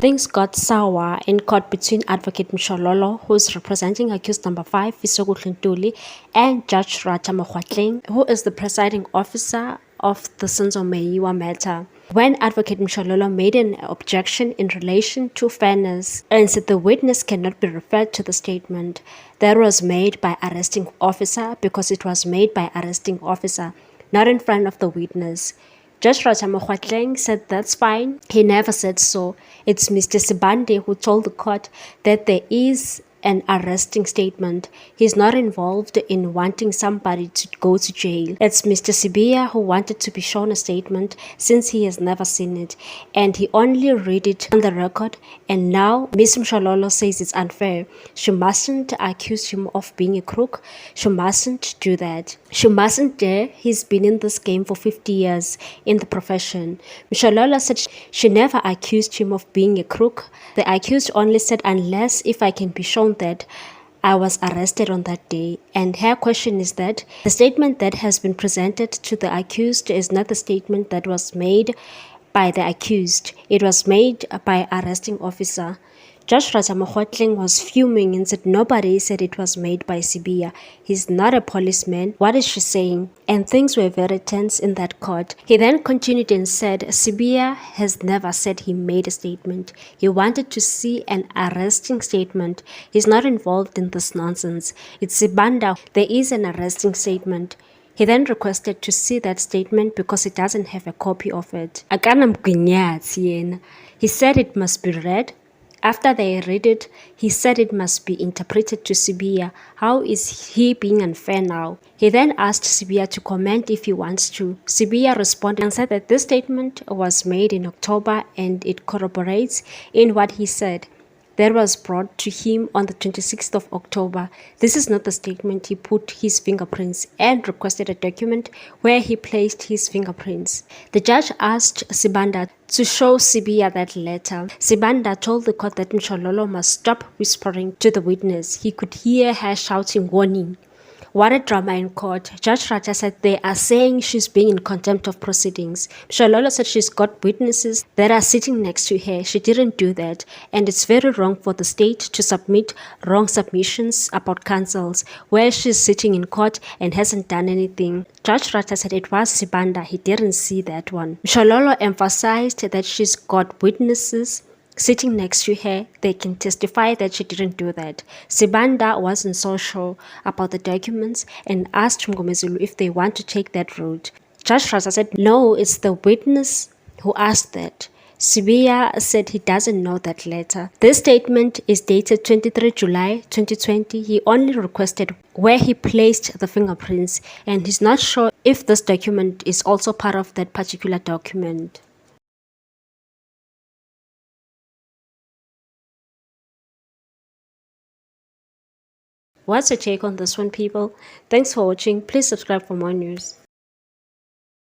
Things got sour in court between Advocate Mshololo, who is representing accused number 5, Mokgoatleng, and Judge Ratha Flames, who is the presiding officer of the Senzo Meyiwa matter. When Advocate Mshololo made an objection in relation to fairness and said the witness cannot be referred to the statement that was made by arresting officer because it was made by arresting officer, not in front of the witness. Judge Ratha Flames said that's fine. He never said so. It's Mr. Sibande who told the court that there is an arresting statement. He's not involved in wanting somebody to go to jail. It's Mr. Sibia who wanted to be shown a statement since he has never seen it, and he only read it on the record, and now Ms. Mshololo says it's unfair. She mustn't accuse him of being a crook. She mustn't do that. She mustn't dare. He's been in this game for 50 years in the profession. Mshololo said she never accused him of being a crook. The accused only said unless if I can be shown that I was arrested on that day. And her question is that the statement that has been presented to the accused is not the statement that was made by the accused. It was made by arresting officer. Judge Ratha Mokgoatleng was fuming and said nobody said it was made by Sibia. He's not a policeman. What is she saying? And things were very tense in that court. He then continued and said Sibia has never said he made a statement. He wanted to see an arresting statement. He's not involved in this nonsense. It's Sibanda. There is an arresting statement. He then requested to see that statement because he doesn't have a copy of it. He said it must be read. After they read it, he said it must be interpreted to Sibia. How is he being unfair now? He then asked Sibia to comment if he wants to. Sibia responded and said that this statement was made in October and it corroborates in what he said. That was brought to him on the 26th of October. This is not the statement. He put his fingerprints and requested a document where he placed his fingerprints. The judge asked Sibanda to show Sibia that letter. Sibanda told the court that Mshololo must stop whispering to the witness. He could hear her shouting warning. What a drama in court. Judge Ratha said they are saying she's being in contempt of proceedings. Mshololo said she's got witnesses that are sitting next to her. She didn't do that. And it's very wrong for the state to submit wrong submissions about counsels where she's sitting in court and hasn't done anything. Judge Ratha said it was Sibanda. He didn't see that one. Mshololo emphasized that she's got witnesses sitting next to her. They can testify that she didn't do that. Sibanda wasn't so sure about the documents and asked Mngomezulu if they want to take that route. Judge Ratha said no, it's the witness who asked that. Sibia said he doesn't know that letter. This statement is dated 23 July 2020. He only requested where he placed the fingerprints, and he's not sure if this document is also part of that particular document. What's your take on this one, people? Thanks for watching. Please subscribe for more news.